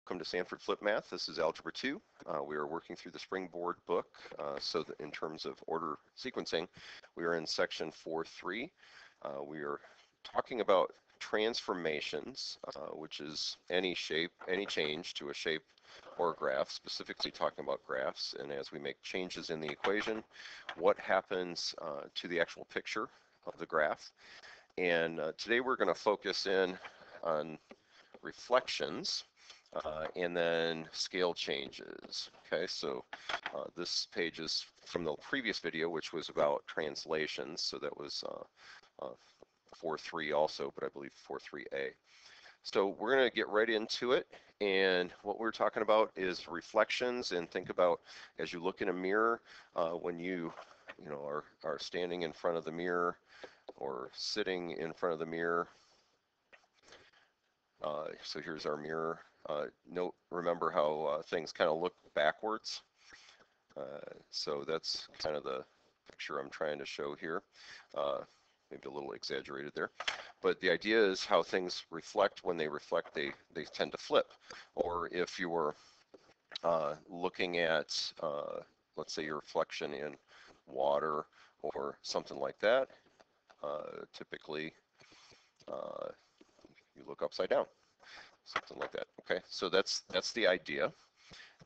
Welcome to Sanford Flip Math. This is Algebra 2. We are working through the SpringBoard book. So that in terms of order sequencing, we are in section 4.3. We are talking about transformations, which is any shape, any change to a shape or graph, specifically talking about graphs. And as we make changes in the equation, what happens to the actual picture of the graph. And today we're going to focus in on reflections. And then scale changes. Okay, so this page is from the previous video, which was about translations. So that was 4.3 also, but I believe 4.3a. So we're going to get right into it. And what we're talking about is reflections. And think about as you look in a mirror, when you are standing in front of the mirror or sitting in front of the mirror. So here's our mirror. Remember how things kind of look backwards. So that's kind of the picture I'm trying to show here. Maybe a little exaggerated there. But the idea is how things reflect. When they reflect, they tend to flip. Or if you were looking at, let's say, your reflection in water or something like that, typically you look upside down. Something like that. Okay, so that's the idea.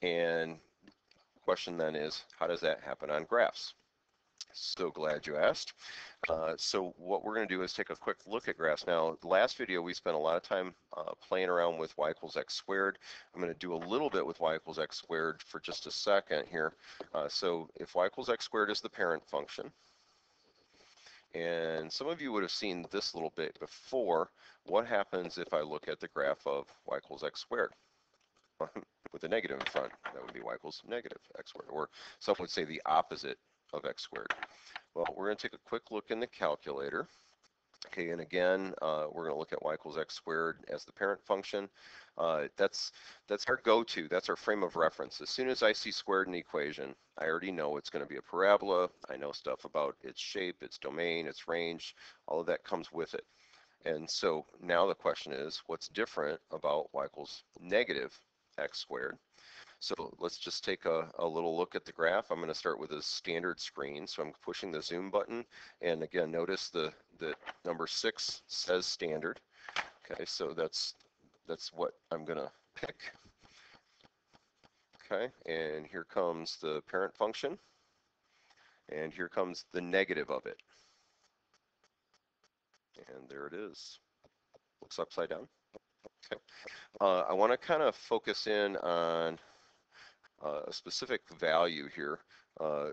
And the question then is, how does that happen on graphs? So glad you asked. So what we're going to do is take a quick look at graphs. Now, the last video we spent a lot of time playing around with y equals x squared. I'm going to do a little bit with y equals x squared for just a second here. So if y equals x squared is the parent function, and some of you would have seen this little bit before. What happens if I look at the graph of y equals x squared? With a negative in front, that would be y equals negative x squared. Or some would say the opposite of x squared. Well, we're going to take a quick look in the calculator. Okay, and again, we're going to look at y equals x squared as the parent function. That's our go-to. That's our frame of reference. As soon as I see squared in the equation, I already know it's going to be a parabola. I know stuff about its shape, its domain, its range. All of that comes with it. And so now the question is, what's different about y equals negative x squared? So let's just take a little look at the graph. I'm going to start with a standard screen. So I'm pushing the zoom button. And again, notice that number 6 says standard. Okay, so that's what I'm going to pick. Okay, and here comes the parent function. And here comes the negative of it. And there it is. Looks upside down. Okay. I want to kind of focus in on a specific value here.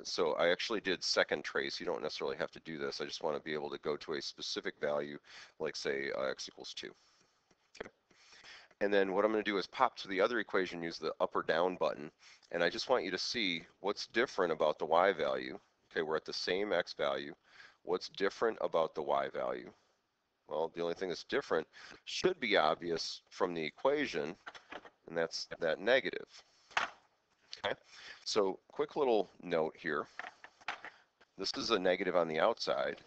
So I actually did second trace. You don't necessarily have to do this. I just want to be able to go to a specific value, like say x equals 2. Okay. And then what I'm going to do is pop to the other equation, use the up or down button. And I just want you to see what's different about the y value. Okay, we're at the same x value. What's different about the y value? Well, the only thing that's different should be obvious from the equation, and that's that negative. Okay, so quick little note here. This is a negative on the outside,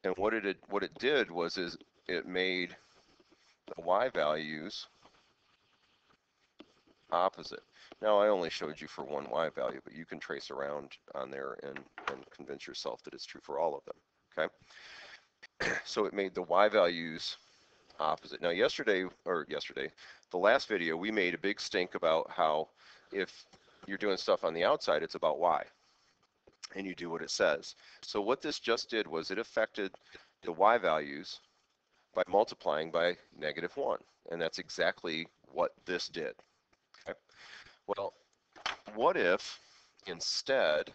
and what it did was it made the y values opposite. Now I only showed you for one y value, but you can trace around on there and convince yourself that it's true for all of them. Okay, so it made the y values opposite. Now the last video, we made a big stink about how if you're doing stuff on the outside, it's about y, and you do what it says. So what this just did was it affected the y values by multiplying by -1, and that's exactly what this did. Okay. Well, what if instead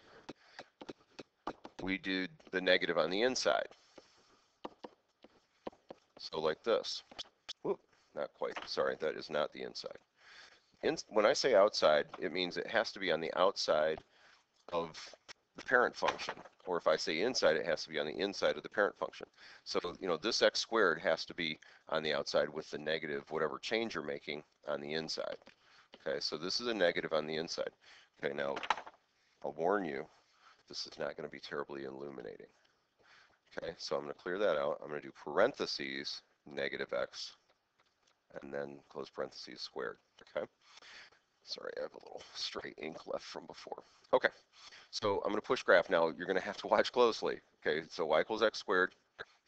we did the negative on the inside? So like this. Whoop, not quite. Sorry, that is not the inside. When I say outside, it means it has to be on the outside of the parent function. Or if I say inside, it has to be on the inside of the parent function. So, this x squared has to be on the outside with the negative, whatever change you're making, on the inside. Okay, so this is a negative on the inside. Okay, now I'll warn you, this is not going to be terribly illuminating. Okay, so I'm going to clear that out. I'm going to do parentheses, negative x and then close parentheses squared. Okay. Sorry, I have a little stray ink left from before. Okay, so I'm going to push graph now. You're going to have to watch closely. Okay, so y equals x squared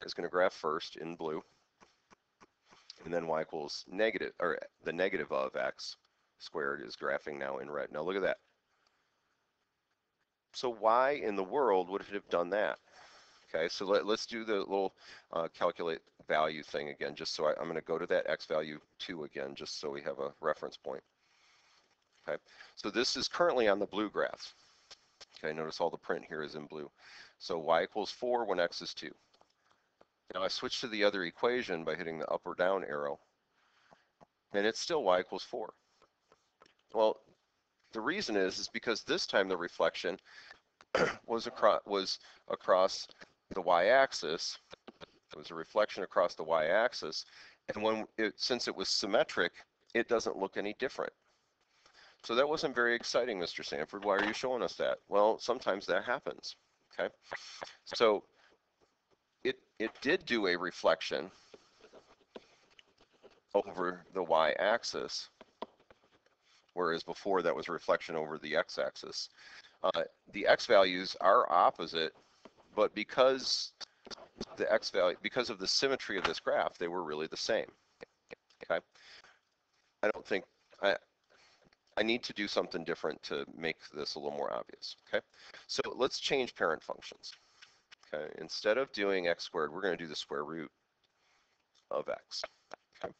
is going to graph first in blue, and then y equals negative, or the negative of x squared is graphing now in red. Now look at that. So why in the world would it have done that? Okay, so let's do the little calculate value thing again, just so I'm going to go to that x value 2 again, just so we have a reference point. Okay, so this is currently on the blue graph. Okay, notice all the print here is in blue. So y equals 4 when x is 2. Now I switch to the other equation by hitting the up or down arrow, and it's still y equals 4. Well, the reason is because this time the reflection was across the y-axis. It was a reflection across the y-axis, and since it was symmetric, it doesn't look any different. So that wasn't very exciting, Mr. Sanford. Why are you showing us that? Well, sometimes that happens. Okay, so it did do a reflection over the y-axis, whereas before that was a reflection over the x-axis. The x values are opposite, but because the x value, because of the symmetry of this graph, they were really the same. Okay, I don't think I need to do something different to make this a little more obvious. Okay, so let's change parent functions. Okay, instead of doing x squared, we're going to do the square root of x. Okay,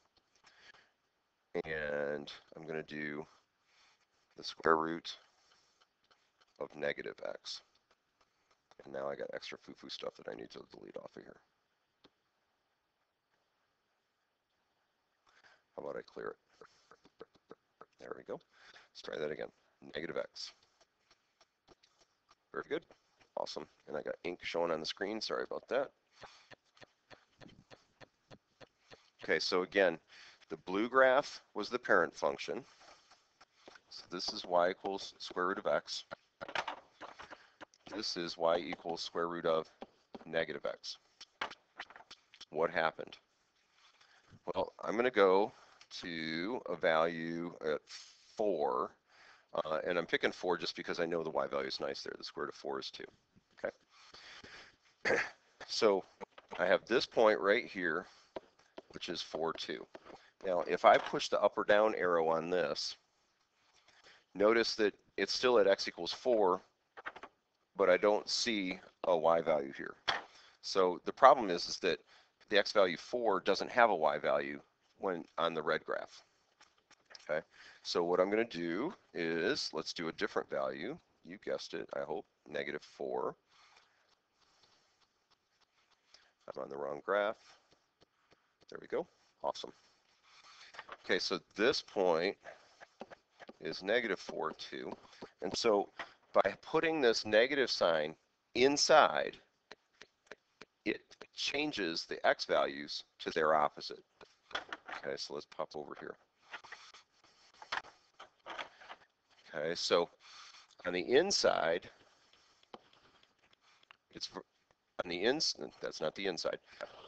and I'm going to do the square root of negative x. And now I got extra foo-foo stuff that I need to delete off of here. How about I clear it? There we go. Let's try that again. Negative x. Very good. Awesome. And I got ink showing on the screen. Sorry about that. Okay, so again, the blue graph was the parent function. So this is y equals square root of x. This is y equals square root of negative x. What happened? Well, I'm going to go to a value at 4. And I'm picking 4 just because I know the y value is nice there. The square root of 4 is 2. Okay. So I have this point right here, which is 4, 2. Now, if I push the up or down arrow on this, notice that it's still at x equals 4, but I don't see a y value here. So the problem is that the x value 4 doesn't have a y value when on the red graph. Okay, so what I'm going to do is, let's do a different value. You guessed it, I hope, negative 4. I'm on the wrong graph. There we go. Awesome. Okay, so this point is negative 4, 2. And so by putting this negative sign inside, it changes the x values to their opposite. Okay, so let's pop over here. Okay, so on the inside, it's on the inside. That's not the inside.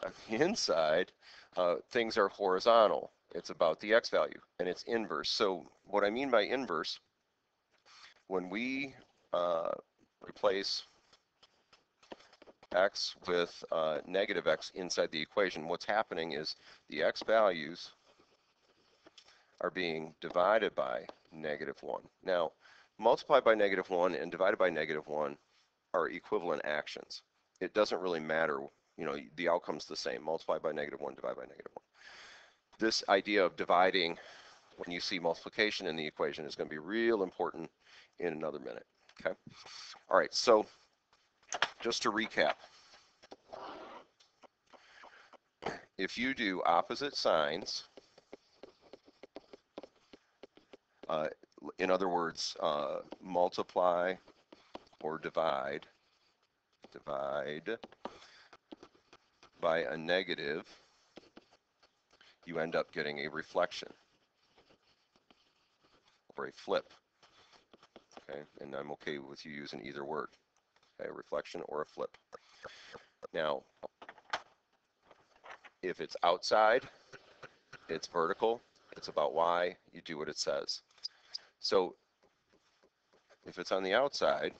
On the inside, things are horizontal. It's about the x value, and it's inverse. So what I mean by inverse, when we replace x with negative x inside the equation, what's happening is the x values are being divided by negative 1. Now, multiplied by negative 1 and divided by negative 1 are equivalent actions. It doesn't really matter, you know, the outcome's the same. Multiply by negative 1, divide by negative 1. This idea of dividing when you see multiplication in the equation is going to be real important in another minute. Okay. All right, so just to recap, if you do opposite signs, in other words, multiply or divide by a negative, you end up getting a reflection or a flip. Okay, and I'm okay with you using either word. Okay, a reflection or a flip. Now, if it's outside, it's vertical, it's about y, you do what it says. So if it's on the outside,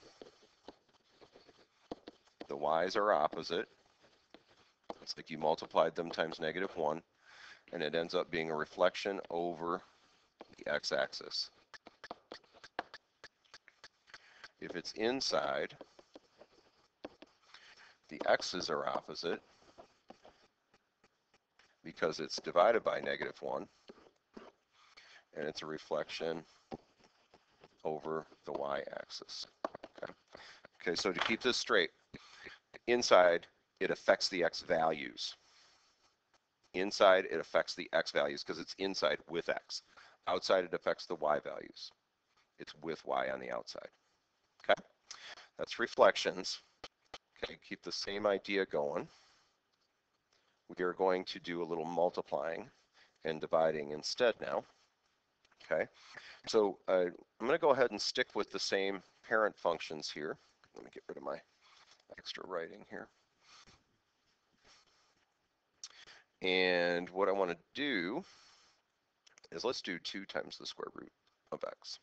the y's are opposite. It's like you multiplied them times -1, and it ends up being a reflection over the x-axis. If it's inside, the x's are opposite because it's divided by -1, and it's a reflection over the y-axis. Okay, so to keep this straight, inside, it affects the x values. Inside, it affects the x values because it's inside with x. Outside, it affects the y values. It's with y on the outside. Okay, that's reflections. Okay, keep the same idea going. We are going to do a little multiplying and dividing instead now. Okay, so I'm going to go ahead and stick with the same parent functions here. Let me get rid of my extra writing here. And what I want to do is let's do 2 times the square root of x.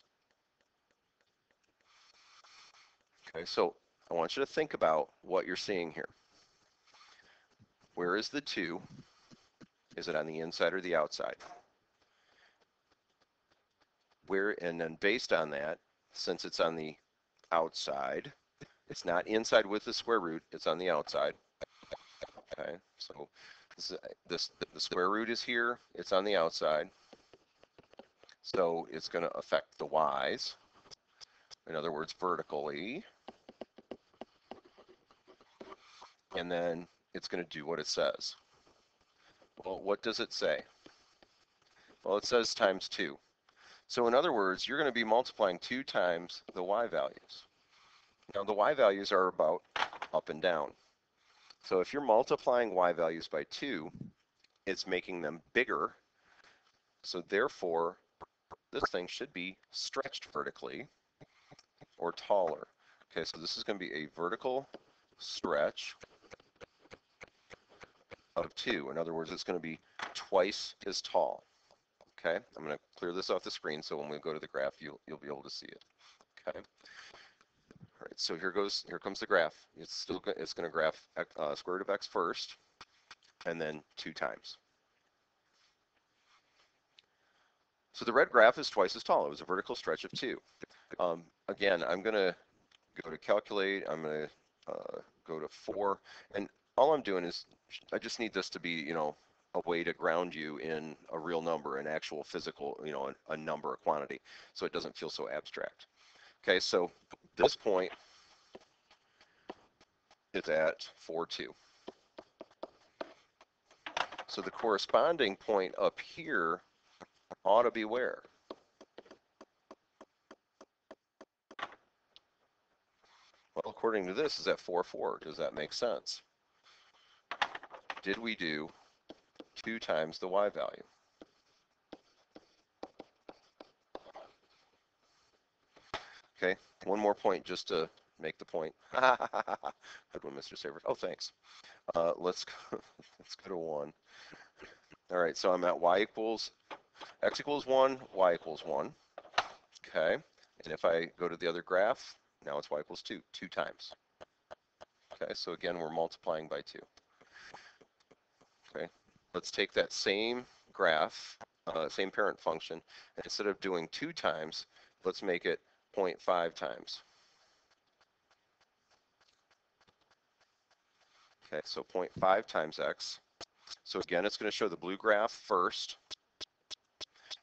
Okay, so I want you to think about what you're seeing here. Where is the 2? Is it on the inside or the outside? And then based on that, since it's on the outside, it's not inside with the square root, it's on the outside. Okay, so the square root is here, it's on the outside. So it's going to affect the y's. In other words, vertically. And then it's going to do what it says. Well, what does it say? Well, it says times 2. So in other words, you're going to be multiplying 2 times the y values. Now the y values are about up and down. So if you're multiplying y values by 2, it's making them bigger. So therefore, this thing should be stretched vertically or taller. Okay, so this is going to be a vertical stretch of 2. In other words, it's going to be twice as tall. Okay, I'm going to clear this off the screen so when we go to the graph, you'll be able to see it. Okay. All right, so here comes the graph. It's going to graph square root of x first, and then 2 times. So the red graph is twice as tall. It was a vertical stretch of 2. Again, I'm going to go to calculate. I'm going to go to 4, and all I'm doing is I just need this to be, you know, a way to ground you in a real number, an actual physical, you know, a number, a quantity, so it doesn't feel so abstract. Okay, so this point is at 4,2. So the corresponding point up here ought to be where? Well, according to this, is at 4,4. Does that make sense? Did we do 2 times the y value? Okay, one more point just to make the point. Good one, Mr. Savers. Oh, thanks. Let's go to 1. All right, so I'm at x equals 1, y equals 1. Okay, and if I go to the other graph, now it's y equals 2, 2 times. Okay, so again, we're multiplying by 2. Okay, let's take that same graph, same parent function, and instead of doing 2 times, let's make it 0.5 times. Okay, so 0.5 times x. So again, it's going to show the blue graph first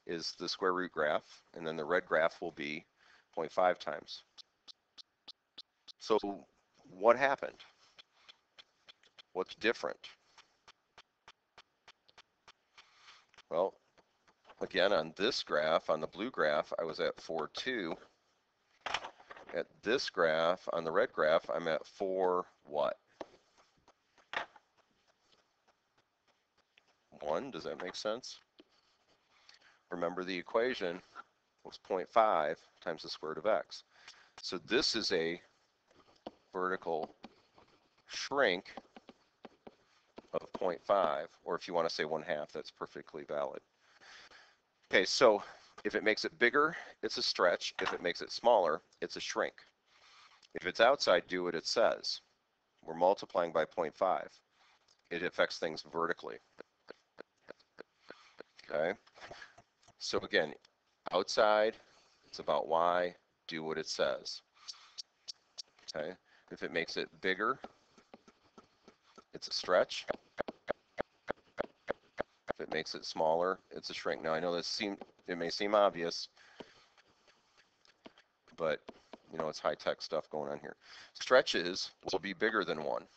is the square root graph, and then the red graph will be 0.5 times. So what happened? What's different? Well, again, on this graph, on the blue graph, I was at 4,2. At this graph, on the red graph, I'm at 4 what? 1, does that make sense? Remember the equation was 0.5 times the square root of x. So this is a vertical shrink of 0.5, or if you want to say 1/2, that's perfectly valid. Okay, so if it makes it bigger, it's a stretch. If it makes it smaller, it's a shrink. If it's outside, do what it says. We're multiplying by 0.5. It affects things vertically. Okay, so again, outside, it's about y, do what it says. Okay, if it makes it bigger, it's a stretch. If it makes it smaller, it's a shrink. Now I know it may seem obvious, but you know, it's high-tech stuff going on here. Stretches will be bigger than 1.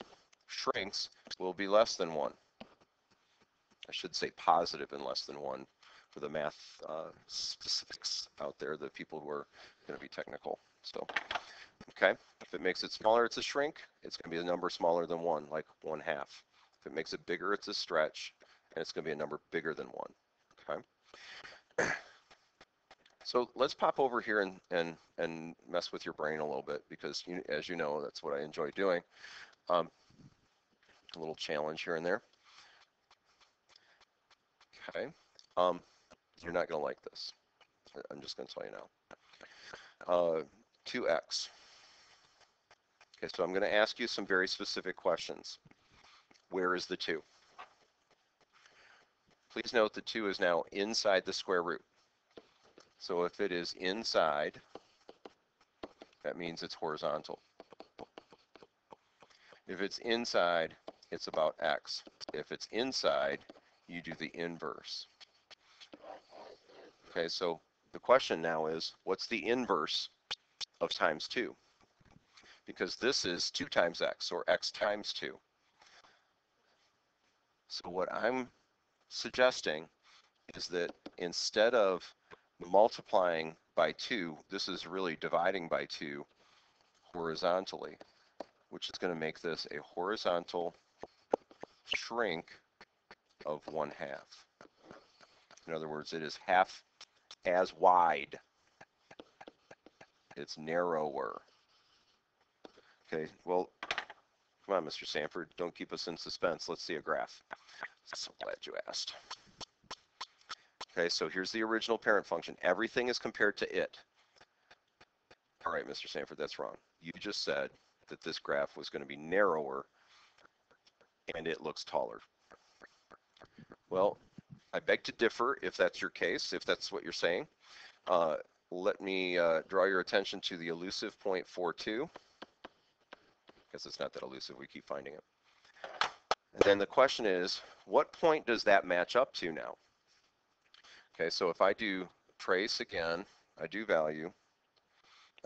Shrinks will be less than 1. I should say positive and less than 1 for the math specifics out there, the people who are going to be technical. So, okay, if it makes it smaller, it's a shrink. It's going to be a number smaller than 1, like 1/2. If it makes it bigger, it's a stretch, and it's going to be a number bigger than 1. Okay. So let's pop over here and mess with your brain a little bit, because as you know, that's what I enjoy doing. A little challenge here and there. Okay. You're not going to like this. I'm just going to tell you now. 2x. Okay, so I'm going to ask you some very specific questions. Where is the 2? Please note the 2 is now inside the square root. So if it is inside, that means it's horizontal. If it's inside, it's about x. If it's inside, you do the inverse. Okay, so the question now is, what's the inverse of times 2? Because this is 2 times x, or x times 2. So what I'm suggesting is that instead of multiplying by 2, this is really dividing by 2 horizontally, which is going to make this a horizontal shrink of 1/2. In other words, it is half as wide. It's narrower. Okay, well, come on, Mr. Sanford, don't keep us in suspense. Let's see a graph. So glad you asked. Okay, so here's the original parent function. Everything is compared to it. All right, Mr. Sanford, that's wrong. You just said that this graph was going to be narrower, and it looks taller. Well, I beg to differ if that's your case, if that's what you're saying. Let me draw your attention to the elusive 0.42. Because it's not that elusive, we keep finding it. And then the question is, what point does that match up to now? Okay, so if I do trace again, I do value,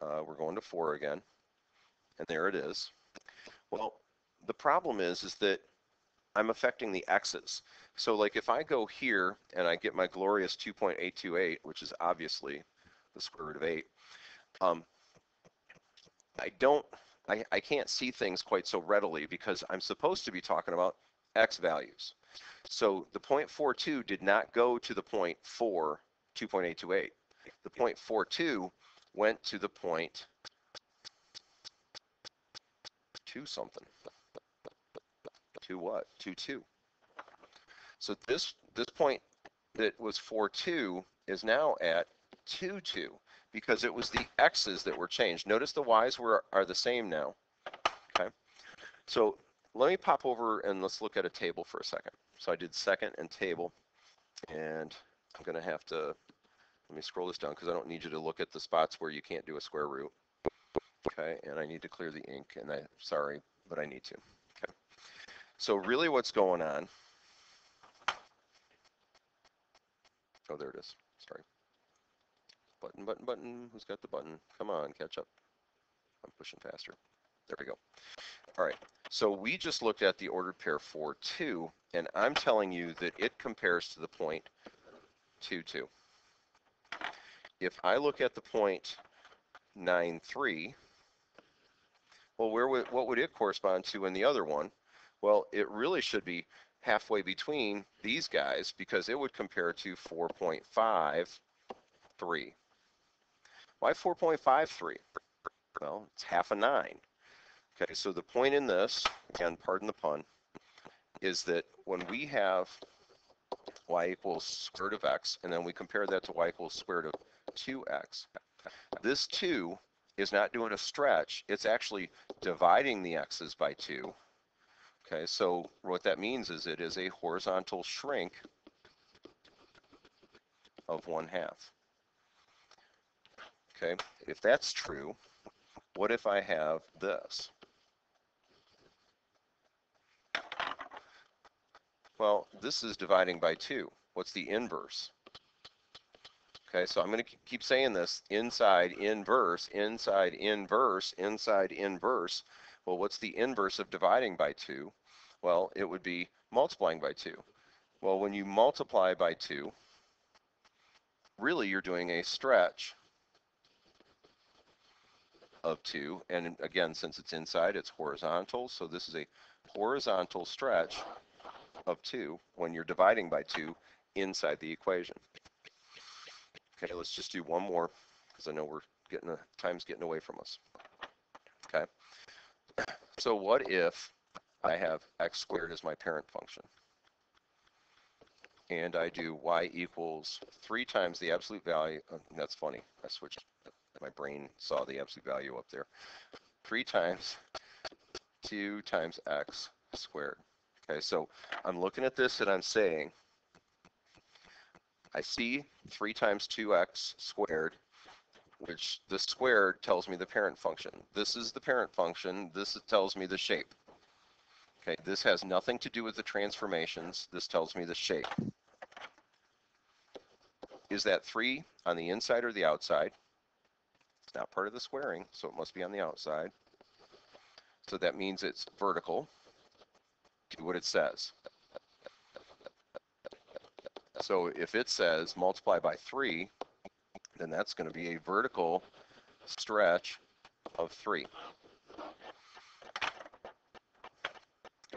we're going to 4 again, and there it is. Well, the problem is that I'm affecting the x's. So like if I go here and I get my glorious 2.828, which is obviously the square root of 8, I can't see things quite so readily because I'm supposed to be talking about x values. So the 0.42 did not go to the 0.4, 2.828. The 0.42 went to the 0.2 something. 2 what? 2.2. So this point that was 4.2 is now at 2.2 because it was the x's that were changed. Notice the y's are the same now. Okay. So let me pop over and let's look at a table for a second. So I did second and table, and I'm going to have to, let me scroll this down because I don't need you to look at the spots where you can't do a square root. Okay, and I need to clear the ink, and sorry, but I need to. Okay. So really what's going on, oh, there it is, sorry. Button, button, button, who's got the button? Come on, catch up. I'm pushing faster. There we go. All right, so we just looked at the ordered pair 4.2, and I'm telling you that it compares to the 0.22. If I look at the 0.93, well, what would it correspond to in the other one? Well, it really should be halfway between these guys because it would compare to 4.53. Why 4.53? Well, it's half a 9. Okay, so the point in this, again, pardon the pun, is that when we have y equals square root of x, and then we compare that to y equals square root of 2x, this 2 is not doing a stretch. It's actually dividing the x's by 2. Okay, so what that means is it is a horizontal shrink of 1/2. Okay, if that's true, what if I have this? Well, this is dividing by 2. What's the inverse? Okay, so I'm going to keep saying this: inside, inverse, inside, inverse, inside, inverse. Well, what's the inverse of dividing by 2? Well, it would be multiplying by 2. Well, when you multiply by 2, really you're doing a stretch of 2. And again, since it's inside, it's horizontal. So this is a horizontal stretch of 2 when you're dividing by 2 inside the equation. Okay, let's just do one more because I know we're time's getting away from us. Okay, so what if I have x squared as my parent function, and I do y equals 3 times the absolute value? That's funny. I switched. My brain saw the absolute value up there. 3 times 2 times x squared. Okay, so I'm looking at this and I'm saying, I see 3 times 2x squared, which the squared tells me the parent function. This is the parent function. This tells me the shape. Okay, this has nothing to do with the transformations. This tells me the shape. Is that 3 on the inside or the outside? It's not part of the squaring, so it must be on the outside. So that means it's vertical. Do what it says. So if it says multiply by 3, then that's going to be a vertical stretch of 3.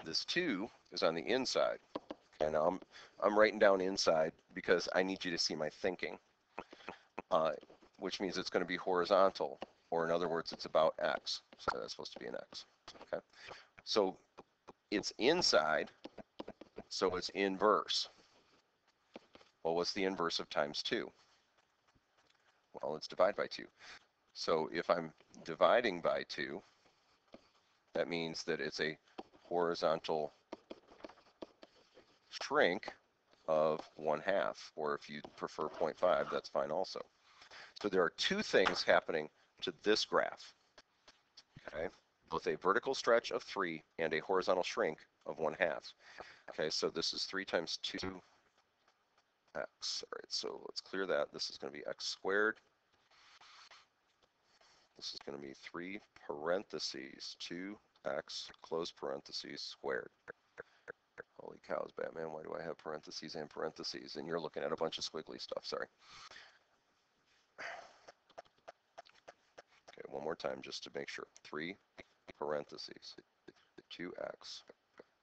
This 2 is on the inside. And now I'm writing down inside because I need you to see my thinking, which means it's going to be horizontal, or in other words, it's about x. So that's supposed to be an x. Okay. So it's inside, so it's inverse. Well, what's the inverse of times 2? Well, it's divide by 2. So if I'm dividing by 2, that means that it's a horizontal shrink of 1/2, or if you prefer 0.5, that's fine also. So there are 2 things happening to this graph. Okay, both a vertical stretch of 3 and a horizontal shrink of 1/2. Okay, so this is 3 times 2x. All right, so let's clear that. This is going to be x squared. This is going to be 3 parentheses 2x close parentheses squared. Holy cows, Batman, why do I have parentheses and parentheses? And you're looking at a bunch of squiggly stuff, sorry. Okay, one more time just to make sure. 3 parentheses 2x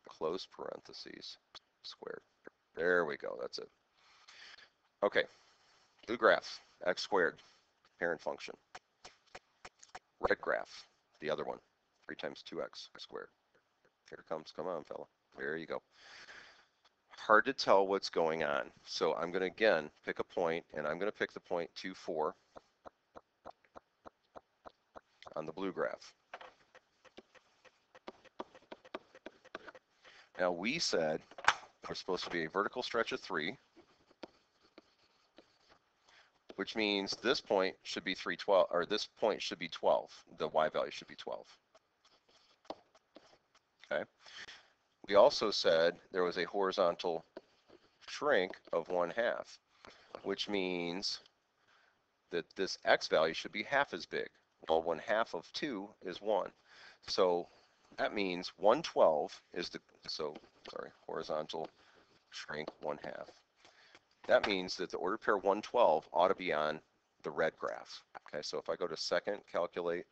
close parentheses squared. There we go, that's it. Okay, blue graph, x squared, parent function. Red graph, the other one, 3 times 2x squared. Here it comes, come on, fella. There you go. Hard to tell what's going on. So I'm going to, again, pick a point, and I'm going to pick the point 2, 4 on the blue graph. Now, we said we're supposed to be a vertical stretch of 3, which means this point should be 312, or this point should be 12. The y value should be 12. Okay. We also said there was a horizontal shrink of 1/2, which means that this x value should be half as big. Well, 1/2 of 2 is 1. So that means 1/12 is horizontal shrink 1/2. That means that the ordered pair 1/12 ought to be on the red graph. Okay, so if I go to second, calculate,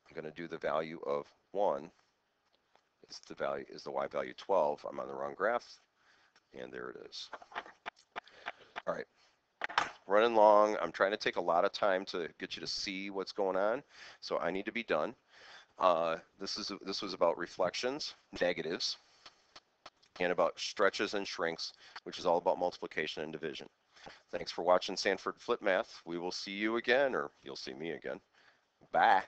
I'm going to do the value of 1. Is the y value 12? I'm on the wrong graph, and there it is. All right, running long. I'm trying to take a lot of time to get you to see what's going on, so I need to be done. This was about reflections, negatives. and about stretches and shrinks, which is all about multiplication and division. Thanks for watching Sanford Flip Math. We will see you again, or you'll see me again. Bye.